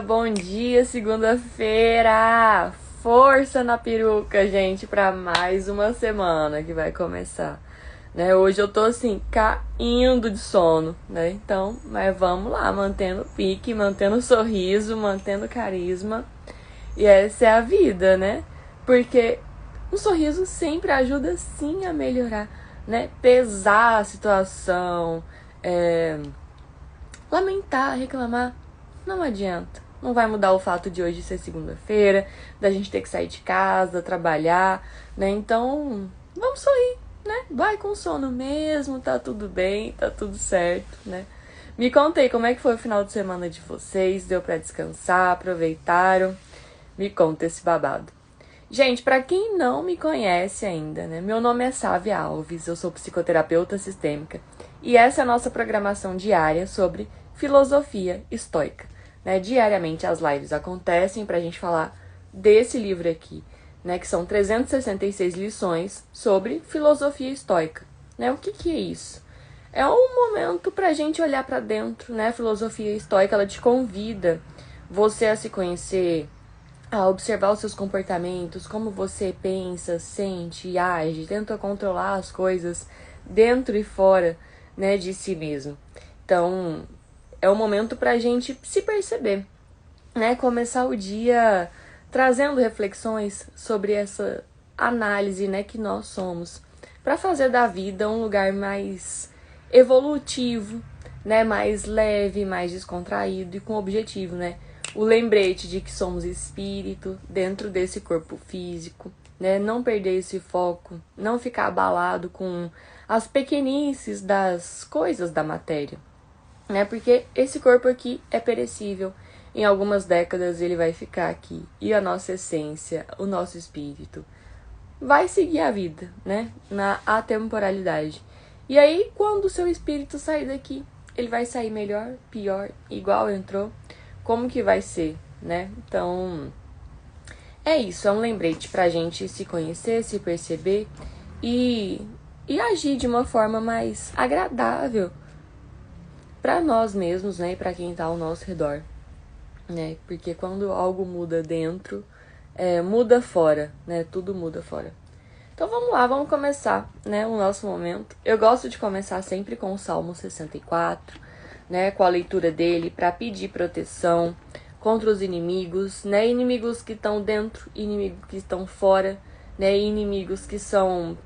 Bom dia, segunda-feira! Força na peruca, gente, para mais uma semana que vai começar, né? Hoje eu tô assim, caindo de sono, né? Então, mas vamos lá, mantendo o pique, mantendo o sorriso, mantendo o carisma. E essa é a vida, né? Porque um sorriso sempre ajuda sim a melhorar, né? Pesar a situação, lamentar, reclamar, não adianta. Não vai mudar o fato de hoje ser segunda-feira, da gente ter que sair de casa, trabalhar, né? Então, vamos sorrir, né? Vai com sono mesmo, tá tudo bem, tá tudo certo, né? Me contei como é que foi o final de semana de vocês, deu pra descansar, aproveitaram? Me conta esse babado. Gente, pra quem não me conhece ainda, né? Meu nome é Sávia Alves, eu sou psicoterapeuta sistêmica e essa é a nossa programação diária sobre filosofia estoica, né? Diariamente as lives acontecem pra gente falar desse livro aqui, né? Que são 366 lições sobre filosofia estoica, né? O que é isso? É um momento pra gente olhar pra dentro, né? A filosofia estoica, ela te convida você a se conhecer, a observar os seus comportamentos, como você pensa, sente e age, tenta controlar as coisas dentro e fora, né, de si mesmo. Então, é um momento pra gente se perceber, né, começar o dia trazendo reflexões sobre essa análise, né, que nós somos, para fazer da vida um lugar mais evolutivo, né, mais leve, mais descontraído e com objetivo, né? O lembrete de que somos espírito dentro desse corpo físico, né? Não perder esse foco, não ficar abalado com as pequenices das coisas da matéria, né? Porque esse corpo aqui é perecível. Em algumas décadas ele vai ficar aqui. E a nossa essência, o nosso espírito, vai seguir a vida, né? Na atemporalidade. E aí, quando o seu espírito sair daqui, ele vai sair melhor, pior, igual entrou? Como que vai ser, né? Então, é isso, é um lembrete pra gente se conhecer, se perceber e agir de uma forma mais agradável pra nós mesmos, né? E pra quem tá ao nosso redor, né? Porque quando algo muda dentro, muda fora, né? Tudo muda fora. Então vamos lá, vamos começar, né, o nosso momento. Eu gosto de começar sempre com o Salmo 64, né, com a leitura dele para pedir proteção contra os inimigos, né, inimigos que estão dentro, inimigos que estão fora, né, inimigos que são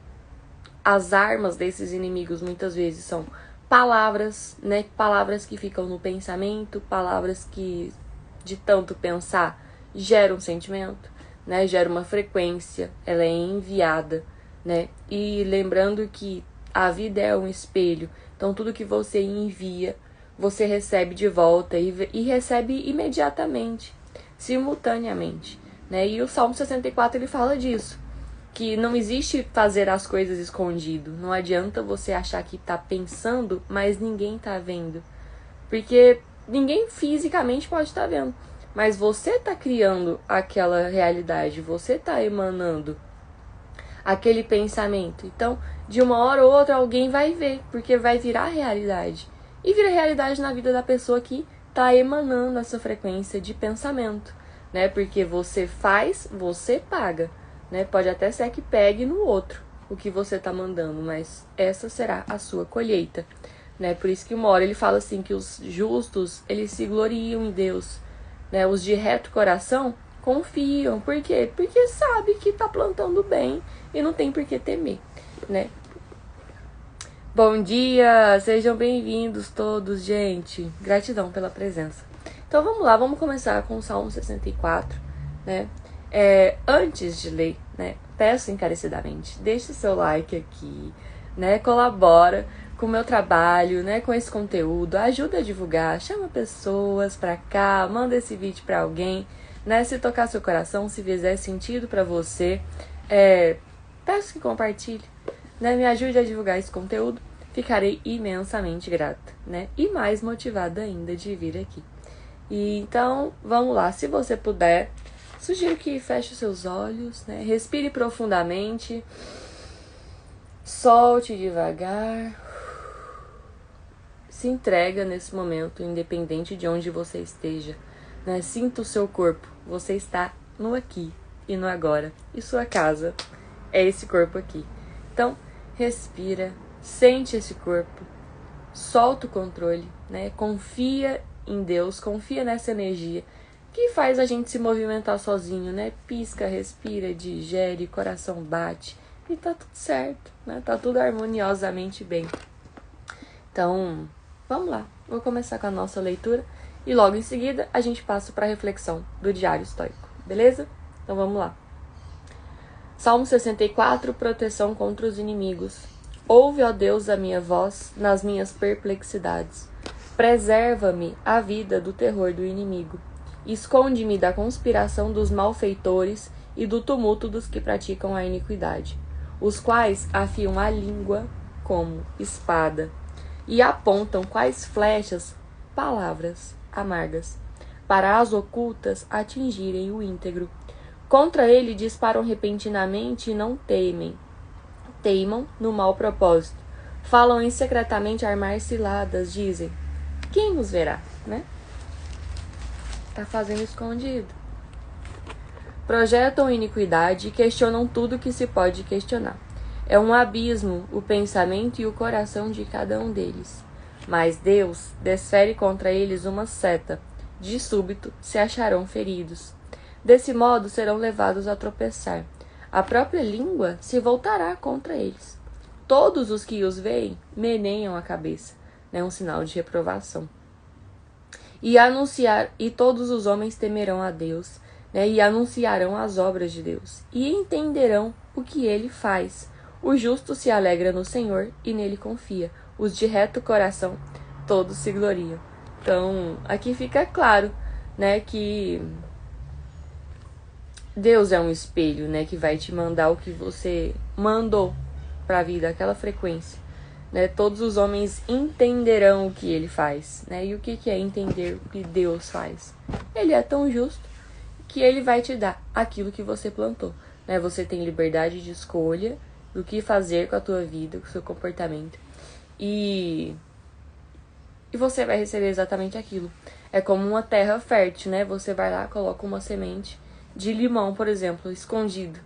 as armas desses inimigos muitas vezes são palavras, né, palavras que ficam no pensamento, palavras que de tanto pensar geram um sentimento, né, gera uma frequência, ela é enviada, né, e lembrando que a vida é um espelho, então tudo que você envia, você recebe de volta e recebe imediatamente, simultaneamente, né, e o Salmo 64 ele fala disso, que não existe fazer as coisas escondido, não adianta você achar que tá pensando, mas ninguém tá vendo, porque ninguém fisicamente pode estar vendo, mas você tá criando aquela realidade, você tá emanando aquele pensamento. Então, de uma hora ou outra, alguém vai ver, porque vai virar realidade. E vira realidade na vida da pessoa que tá emanando essa frequência de pensamento, né? Porque você faz, você paga, né? Pode até ser que pegue no outro o que você tá mandando, mas essa será a sua colheita, né? Por isso que uma hora ele fala assim que os justos, eles se gloriam em Deus, né? Os de reto coração confiam. Por quê? Porque sabe que tá plantando bem e não tem por que temer, né? Bom dia, sejam bem-vindos todos, gente. Gratidão pela presença. Então vamos lá, vamos começar com o Salmo 64, né? Antes de ler, né? Peço encarecidamente, deixe seu like aqui, né? Colabora com o meu trabalho, né, com esse conteúdo, ajuda a divulgar, chama pessoas pra cá, manda esse vídeo pra alguém, né, se tocar seu coração, se fizer sentido pra você, peço que compartilhe, né, me ajude a divulgar esse conteúdo, ficarei imensamente grata, né, e mais motivada ainda de vir aqui. E então, vamos lá, se você puder, sugiro que feche os seus olhos, né, respire profundamente, solte devagar, se entrega nesse momento, independente de onde você esteja, né? Sinta o seu corpo. Você está no aqui e no agora. E sua casa é esse corpo aqui. Então, respira, sente esse corpo, solta o controle, né? Confia em Deus, confia nessa energia que faz a gente se movimentar sozinho, né? Pisca, respira, digere, coração bate e tá tudo certo, né? Tá tudo harmoniosamente bem. Então, vamos lá. Vou começar com a nossa leitura e logo em seguida a gente passa para a reflexão do Diário Estoico, beleza? Então vamos lá. Salmo 64, proteção contra os inimigos. Ouve, ó Deus, a minha voz nas minhas perplexidades. Preserva-me a vida do terror do inimigo. Esconde-me da conspiração dos malfeitores e do tumulto dos que praticam a iniquidade, os quais afiam a língua como espada e apontam quais flechas palavras amargas, para as ocultas atingirem o íntegro. Contra ele disparam repentinamente e não teimam no mau propósito. Falam em secretamente armar ciladas, dizem: quem nos verá, né? Tá fazendo escondido. Projetam iniquidade e questionam tudo que se pode questionar. É um abismo o pensamento e o coração de cada um deles. Mas Deus desfere contra eles uma seta. De súbito se acharão feridos. Desse modo serão levados a tropeçar. A própria língua se voltará contra eles. Todos os que os veem meneiam a cabeça, né? Um sinal de reprovação. E todos os homens temerão a Deus, né? E anunciarão as obras de Deus, e entenderão o que ele faz. O justo se alegra no Senhor e nele confia. Os de reto coração, todos se gloriam. Então, aqui fica claro, né, que Deus é um espelho, né, que vai te mandar o que você mandou para a vida, aquela frequência. Né? Todos os homens entenderão o que ele faz, né? E o que é entender o que Deus faz? Ele é tão justo que ele vai te dar aquilo que você plantou, né? Você tem liberdade de escolha do que fazer com a tua vida, com o seu comportamento. E você vai receber exatamente aquilo. É como uma terra fértil, né? Você vai lá, coloca uma semente de limão, por exemplo, escondido.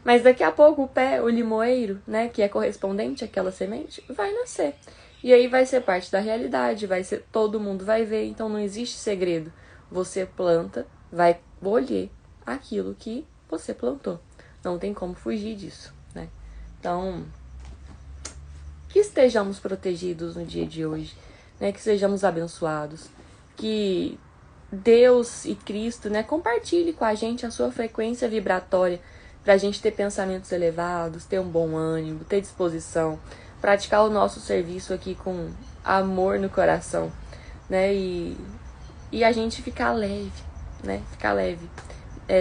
Mas daqui a pouco o limoeiro, né, que é correspondente àquela semente, vai nascer. E aí vai ser parte da realidade, todo mundo vai ver, então não existe segredo. Você planta, vai colher aquilo que você plantou. Não tem como fugir disso, né? Então, que estejamos protegidos no dia de hoje, né? Que sejamos abençoados, que Deus e Cristo, né, compartilhe com a gente a sua frequência vibratória, para a gente ter pensamentos elevados, ter um bom ânimo, ter disposição, praticar o nosso serviço aqui com amor no coração, né? E a gente ficar leve, né? Ficar leve.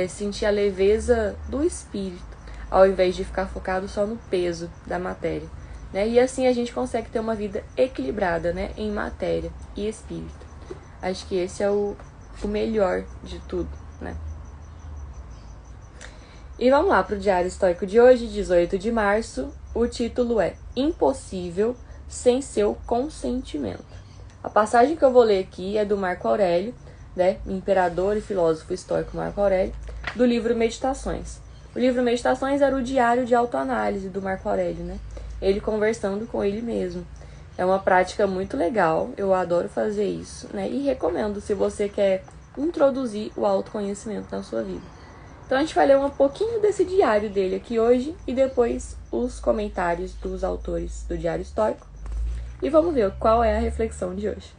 Sentir a leveza do espírito, ao invés de ficar focado só no peso da matéria, né? E assim a gente consegue ter uma vida equilibrada, né? Em matéria e espírito. Acho que esse é o melhor de tudo, né? E vamos lá para o Diário Estoico de hoje, 18 de março. O título é Impossível sem seu consentimento. A passagem que eu vou ler aqui é do Marco Aurélio, né? Imperador e filósofo estoico Marco Aurélio, do livro Meditações. O livro Meditações era o diário de autoanálise do Marco Aurélio, né? Ele conversando com ele mesmo. É uma prática muito legal, eu adoro fazer isso, né? E recomendo se você quer introduzir o autoconhecimento na sua vida. Então a gente vai ler um pouquinho desse diário dele aqui hoje e depois os comentários dos autores do Diário Estoico. E vamos ver qual é a reflexão de hoje.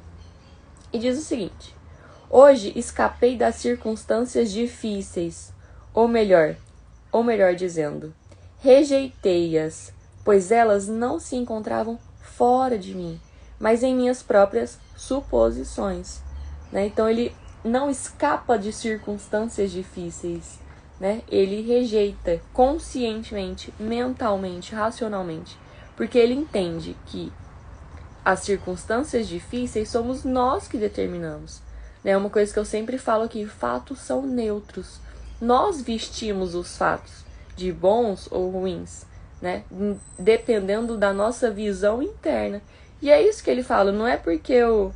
E diz o seguinte: hoje escapei das circunstâncias difíceis, ou melhor dizendo, rejeitei-as, pois elas não se encontravam fora de mim, mas em minhas próprias suposições. Né? Então ele não escapa de circunstâncias difíceis, né? Ele rejeita conscientemente, mentalmente, racionalmente, porque ele entende que as circunstâncias difíceis somos nós que determinamos. É uma coisa que eu sempre falo aqui: fatos são neutros. Nós vestimos os fatos de bons ou ruins, né? Dependendo da nossa visão interna. E é isso que ele fala: não é porque eu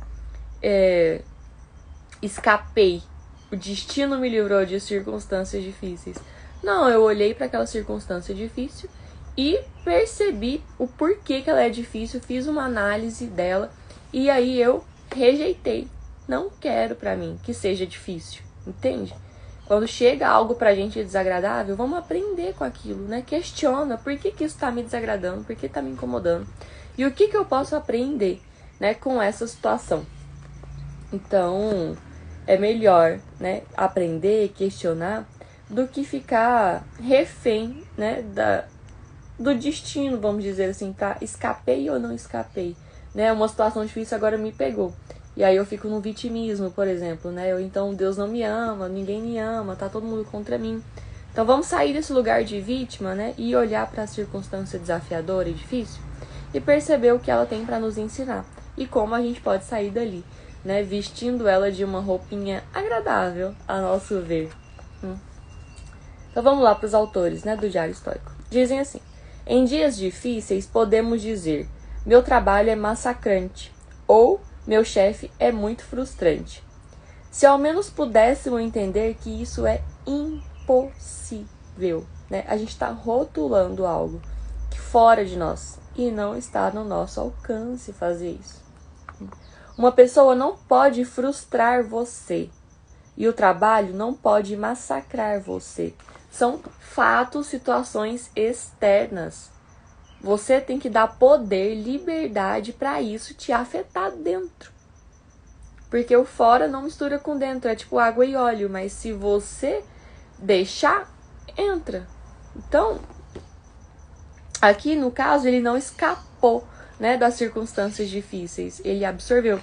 escapei o destino me livrou de circunstâncias difíceis. Não, eu olhei para aquela circunstância difícil e percebi o porquê que ela é difícil, fiz uma análise dela e aí eu rejeitei. Não quero pra mim que seja difícil, entende? Quando chega algo pra gente desagradável, vamos aprender com aquilo, né? Questiona por que isso tá me desagradando, por que tá me incomodando. E o que eu posso aprender, né, com essa situação. Então, é melhor, né, aprender, questionar, do que ficar refém, né, do destino, vamos dizer assim, tá? Escapei ou não escapei, né? Uma situação difícil agora me pegou. E aí eu fico no vitimismo, por exemplo, né? Ou então Deus não me ama, ninguém me ama, tá todo mundo contra mim. Então vamos sair desse lugar de vítima, né? E olhar para a circunstância desafiadora e difícil e perceber o que ela tem para nos ensinar e como a gente pode sair dali, né? Vestindo ela de uma roupinha agradável, a nosso ver. Então vamos lá para os autores, né, do Diário Estoico. Dizem assim: em dias difíceis podemos dizer: meu trabalho é massacrante, ou meu chefe é muito frustrante. Se ao menos pudéssemos entender que isso é impossível, né? A gente está rotulando algo que fora de nós e não está no nosso alcance fazer isso. Uma pessoa não pode frustrar você e o trabalho não pode massacrar você. São fatos, situações externas. Você tem que dar poder, liberdade para isso te afetar dentro. Porque o fora não mistura com dentro, é tipo água e óleo, mas se você deixar, entra. Então, aqui no caso, ele não escapou, né, das circunstâncias difíceis, ele absorveu.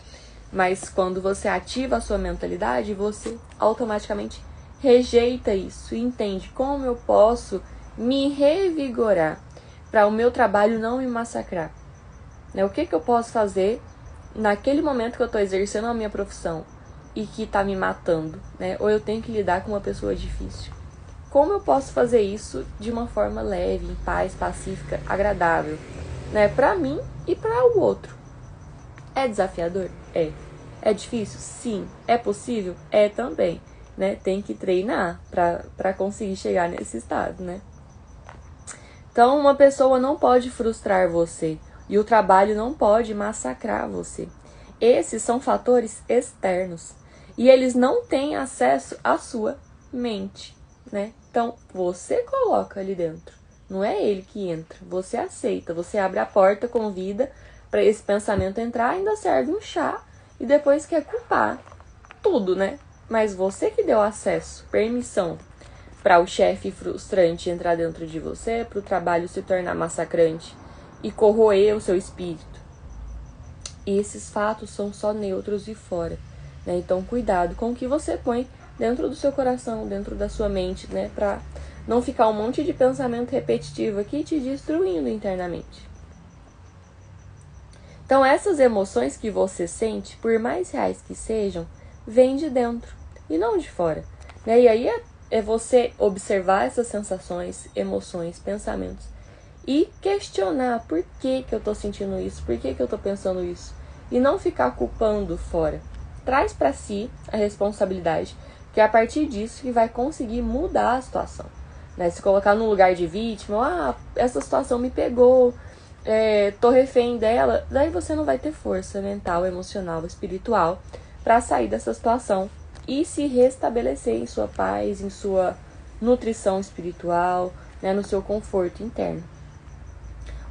Mas quando você ativa a sua mentalidade, você automaticamente rejeita isso e entende como eu posso me revigorar para o meu trabalho não me massacrar. Né? O que eu posso fazer naquele momento que eu estou exercendo a minha profissão e que está me matando, né? Ou eu tenho que lidar com uma pessoa difícil. Como eu posso fazer isso de uma forma leve, em paz, pacífica, agradável, né? Para mim e para o outro. É desafiador? É. É difícil? Sim. É possível? É também. Né? Tem que treinar para conseguir chegar nesse estado, né? Então, uma pessoa não pode frustrar você e o trabalho não pode massacrar você. Esses são fatores externos e eles não têm acesso à sua mente, né? Então, você coloca ali dentro, não é ele que entra. Você aceita, você abre a porta, convida para esse pensamento entrar, ainda serve um chá e depois quer culpar tudo, né? Mas você que deu acesso, permissão para o chefe frustrante entrar dentro de você, para o trabalho se tornar massacrante e corroer o seu espírito. E esses fatos são só neutros e fora, né? Então, cuidado com o que você põe dentro do seu coração, dentro da sua mente, né? Para não ficar um monte de pensamento repetitivo aqui te destruindo internamente. Então, essas emoções que você sente, por mais reais que sejam, vêm de dentro e não de fora, né? E aí é você observar essas sensações, emoções, pensamentos e questionar por que eu tô sentindo isso, por que eu tô pensando isso e não ficar culpando fora. Traz para si a responsabilidade, que é a partir disso que vai conseguir mudar a situação, né? Se colocar no lugar de vítima, essa situação me pegou, tô refém dela, daí você não vai ter força mental, emocional, espiritual para sair dessa situação e se restabelecer em sua paz, em sua nutrição espiritual, né, no seu conforto interno.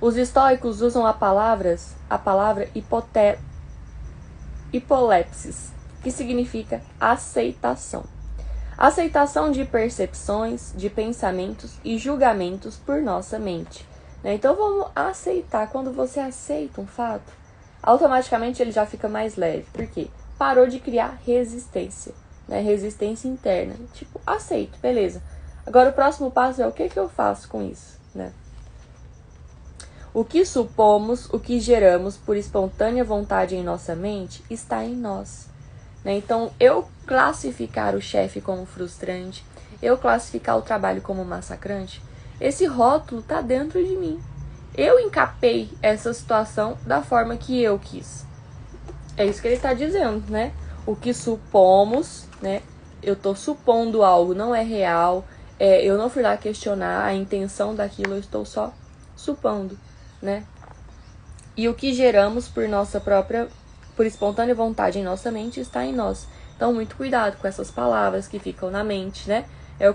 Os estoicos usam a palavra hipolepsis, que significa aceitação. Aceitação de percepções, de pensamentos e julgamentos por nossa mente. Né? Então vamos aceitar. Quando você aceita um fato, automaticamente ele já fica mais leve. Por quê? Parou de criar resistência, né? Resistência interna. Tipo, aceito, beleza. Agora o próximo passo é o que eu faço com isso, né? O que supomos, o que geramos por espontânea vontade em nossa mente, está em nós. Né? Então, eu classificar o chefe como frustrante, eu classificar o trabalho como massacrante, esse rótulo está dentro de mim. Eu encapei essa situação da forma que eu quis. É isso que ele está dizendo, né? O que supomos, né? eu tô supondo algo, não é real, eu não fui lá questionar a intenção daquilo, eu estou só supondo, né? E o que geramos por espontânea vontade em nossa mente está em nós. Então, muito cuidado com essas palavras que ficam na mente, né? É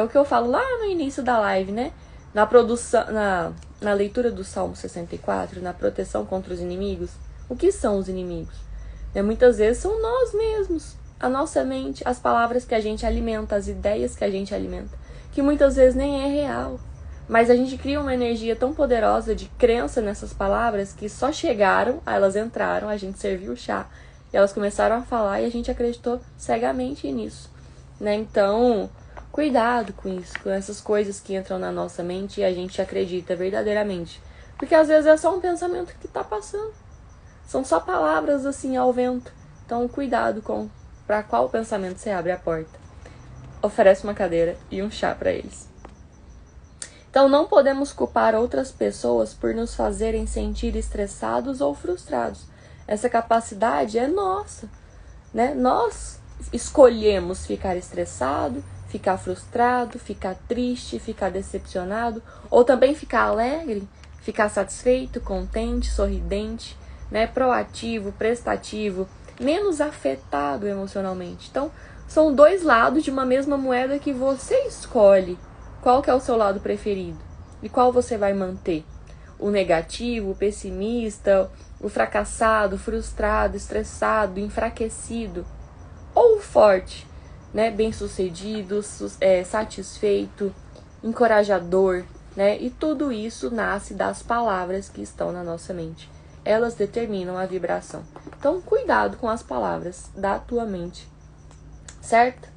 o que eu falo lá no início da live, né? Na leitura do Salmo 64, na proteção contra os inimigos. O que são os inimigos? Muitas vezes são nós mesmos, a nossa mente, as palavras que a gente alimenta, as ideias que a gente alimenta, que muitas vezes nem é real. Mas a gente cria uma energia tão poderosa de crença nessas palavras que só chegaram, elas entraram, a gente serviu o chá, e elas começaram a falar e a gente acreditou cegamente nisso, né? Então, cuidado com isso, com essas coisas que entram na nossa mente e a gente acredita verdadeiramente. Porque às vezes é só um pensamento que tá passando. São só palavras assim ao vento. Então, cuidado com para qual pensamento você abre a porta. Oferece uma cadeira e um chá para eles. Então, não podemos culpar outras pessoas por nos fazerem sentir estressados ou frustrados. Essa capacidade é nossa, né? Nós escolhemos ficar estressado, ficar frustrado, ficar triste, ficar decepcionado, ou também ficar alegre, ficar satisfeito, contente, sorridente, né? Proativo, prestativo, menos afetado emocionalmente. Então, são dois lados de uma mesma moeda que você escolhe qual que é o seu lado preferido e qual você vai manter. O negativo, o pessimista, o fracassado, frustrado, estressado, enfraquecido, ou o forte, né? Bem-sucedido, satisfeito, encorajador, né? E tudo isso nasce das palavras que estão na nossa mente. Elas determinam a vibração. Então, cuidado com as palavras da tua mente, certo?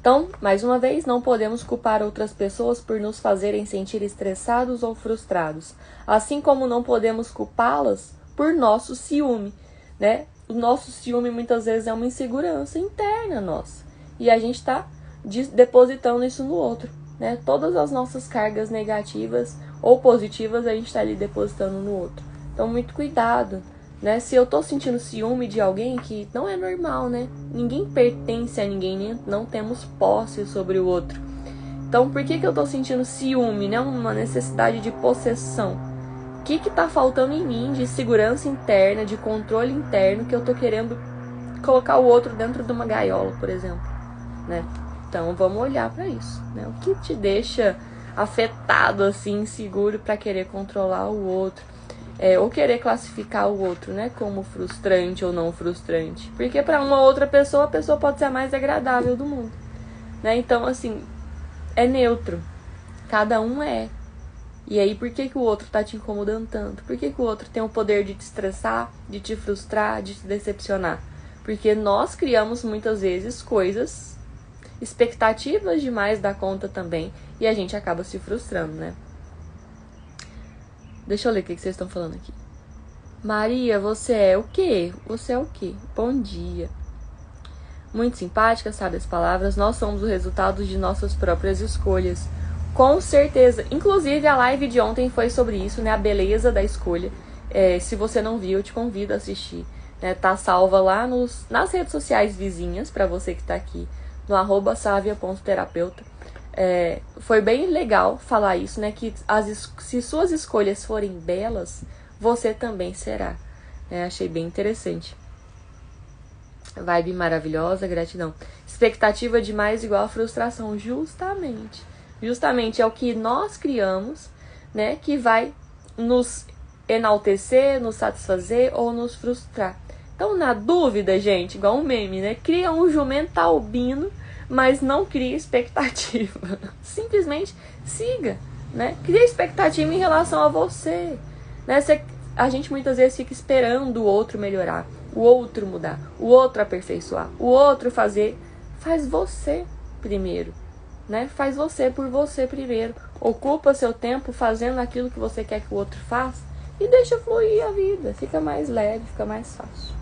Então, mais uma vez, não podemos culpar outras pessoas por nos fazerem sentir estressados ou frustrados, assim como não podemos culpá-las por nosso ciúme, né? O nosso ciúme muitas vezes é uma insegurança interna nossa, e a gente está depositando isso no outro, né? Todas as nossas cargas negativas ou positivas a gente está ali depositando no outro. Então, muito cuidado, né? Se eu tô sentindo ciúme de alguém, que não é normal, né? Ninguém pertence a ninguém, não temos posse sobre o outro. Então, por que eu tô sentindo ciúme, né? Uma necessidade de possessão. O que tá faltando em mim de segurança interna, de controle interno, que eu tô querendo colocar o outro dentro de uma gaiola, por exemplo, né? Então, vamos olhar para isso, né? O que te deixa afetado, assim, inseguro para querer controlar o outro? Ou querer classificar o outro, né, como frustrante ou não frustrante. Porque para uma outra pessoa, a pessoa pode ser a mais agradável do mundo, né? Então, assim, é neutro. Cada um é. E aí, por que o outro tá te incomodando tanto? Por que o outro tem o poder de te estressar, de te frustrar, de te decepcionar? Porque nós criamos muitas vezes coisas, expectativas demais da conta também, e a gente acaba se frustrando, né? Deixa eu ler o que vocês estão falando aqui. Maria, você é o quê? Você é o quê? Bom dia. Muito simpática, sabe as palavras. Nós somos o resultado de nossas próprias escolhas. Com certeza. Inclusive, a live de ontem foi sobre isso, né? A beleza da escolha. Se você não viu, eu te convido a assistir. Né? Tá salva lá nas redes sociais vizinhas, para você que tá aqui, no @savia.terapeuta. Foi bem legal falar isso, né? Que se suas escolhas forem belas, você também será. Achei bem interessante. Vibe maravilhosa, gratidão. Expectativa demais igual a frustração. Justamente. Justamente é o que nós criamos, né? Que vai nos enaltecer, nos satisfazer ou nos frustrar. Então, na dúvida, gente, igual um meme, né? Cria um jumento albino, mas não cria expectativa. Simplesmente siga, né? Cria expectativa em relação a você, né? A gente muitas vezes fica esperando o outro melhorar, o outro mudar, o outro aperfeiçoar, o outro fazer. Faz você primeiro, né? Faz você por você primeiro. Ocupa seu tempo fazendo aquilo que você quer que o outro faça e deixa fluir a vida. Fica mais leve, fica mais fácil.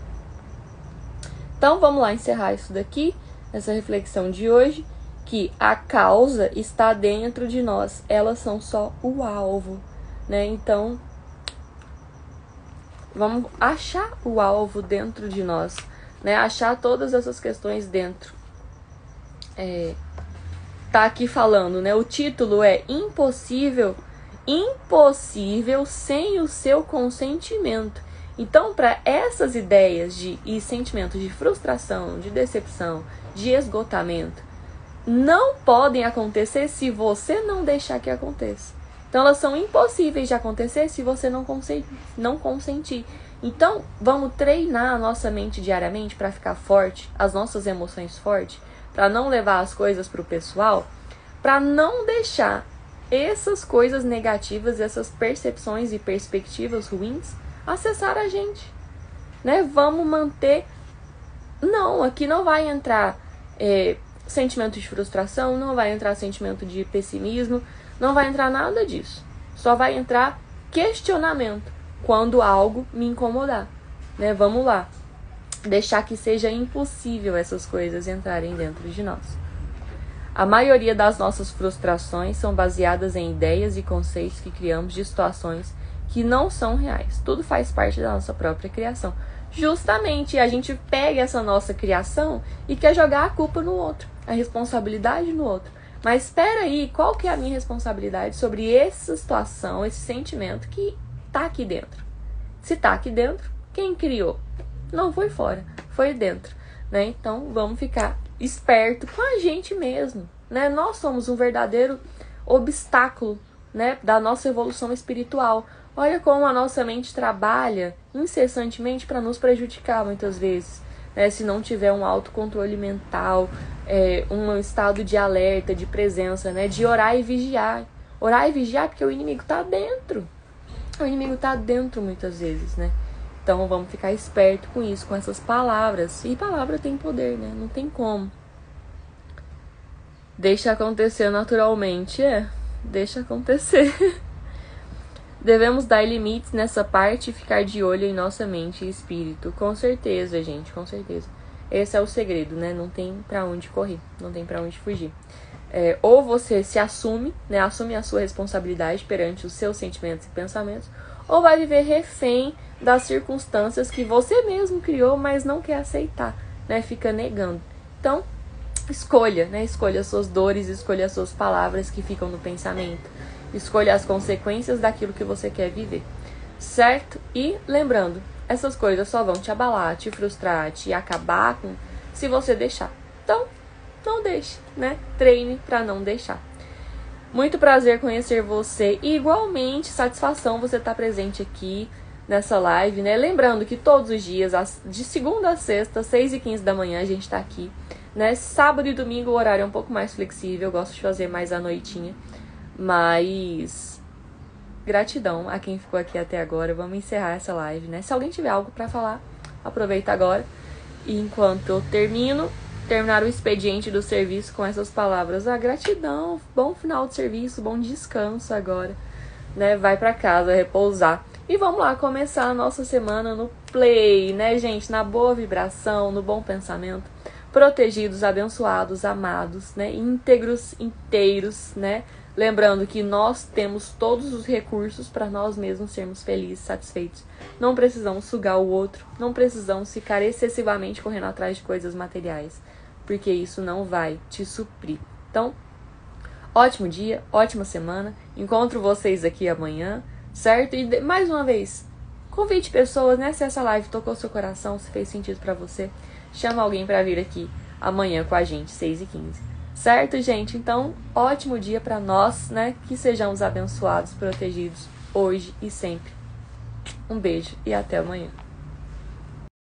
Então, vamos lá encerrar isso daqui. Essa reflexão de hoje, que a causa está dentro de nós, elas são só o alvo, né? Então, vamos achar o alvo dentro de nós, né? Achar todas essas questões dentro. tá aqui falando, né? O título é Impossível sem o seu consentimento. Então, para essas ideias e sentimentos de frustração, de decepção, de esgotamento, não podem acontecer se você não deixar que aconteça. Então, elas são impossíveis de acontecer se você não consentir. Então, vamos treinar a nossa mente diariamente para ficar forte, as nossas emoções fortes, para não levar as coisas para o pessoal, para não deixar essas coisas negativas, essas percepções e perspectivas ruins acessar a gente, né? Vamos manter... Não, aqui não vai entrar sentimento de frustração, não vai entrar sentimento de pessimismo, não vai entrar nada disso. Só vai entrar questionamento quando algo me incomodar, né? Vamos lá. Deixar que seja impossível essas coisas entrarem dentro de nós. A maioria das nossas frustrações são baseadas em ideias e conceitos que criamos de situações que não são reais. Tudo faz parte da nossa própria criação. Justamente, a gente pega essa nossa criação e quer jogar a culpa no outro, a responsabilidade no outro. Mas espera aí, qual que é a minha responsabilidade sobre essa situação, esse sentimento que tá aqui dentro? Se tá aqui dentro, quem criou? Não foi fora, foi dentro, né? Então, vamos ficar esperto com a gente mesmo, né? Nós somos um verdadeiro obstáculo, né, da nossa evolução espiritual. Olha como a nossa mente trabalha incessantemente para nos prejudicar muitas vezes, né? Se não tiver um autocontrole mental, um estado de alerta, de presença, né? De orar e vigiar. Orar e vigiar porque o inimigo tá dentro. O inimigo tá dentro muitas vezes, né? Então vamos ficar esperto com isso, com essas palavras. E palavra tem poder, né? Não tem como. Deixa acontecer naturalmente, deixa acontecer. Devemos dar limites nessa parte e ficar de olho em nossa mente e espírito. Com certeza, gente, com certeza. Esse é o segredo, né? Não tem pra onde correr, não tem pra onde fugir. Ou você se assume, né? Assume a sua responsabilidade perante os seus sentimentos e pensamentos, ou vai viver refém das circunstâncias que você mesmo criou, mas não quer aceitar, né? Fica negando. Então, escolha, né? Escolha as suas dores, escolha as suas palavras que ficam no pensamento. Escolha as consequências daquilo que você quer viver, certo? E lembrando, essas coisas só vão te abalar, te frustrar, te acabar com, se você deixar. Então, não deixe, né? Treine para não deixar. Muito prazer conhecer você e igualmente satisfação você estar presente aqui nessa live, né? Lembrando que todos os dias, de segunda a sexta, 6h15 da manhã, a gente tá aqui, né? Sábado e domingo o horário é um pouco mais flexível, eu gosto de fazer mais à noitinha. Mas gratidão a quem ficou aqui até agora. Vamos encerrar essa live, né? Se alguém tiver algo pra falar, aproveita agora. E enquanto eu terminar o expediente do serviço com essas palavras: gratidão, bom final de serviço, bom descanso agora, né? Vai pra casa repousar. E vamos lá começar a nossa semana no play, né, gente? Na boa vibração, no bom pensamento, protegidos, abençoados, amados, né? Íntegros, inteiros, né? Lembrando que nós temos todos os recursos para nós mesmos sermos felizes, satisfeitos. Não precisamos sugar o outro, não precisamos ficar excessivamente correndo atrás de coisas materiais, porque isso não vai te suprir. Então, ótimo dia, ótima semana. Encontro vocês aqui amanhã, certo? E mais uma vez, convide pessoas, né? Se essa live tocou seu coração, se fez sentido para você, chama alguém para vir aqui amanhã com a gente, 6h15. Certo, gente? Então, ótimo dia para nós, né? Que sejamos abençoados, protegidos, hoje e sempre. Um beijo e até amanhã.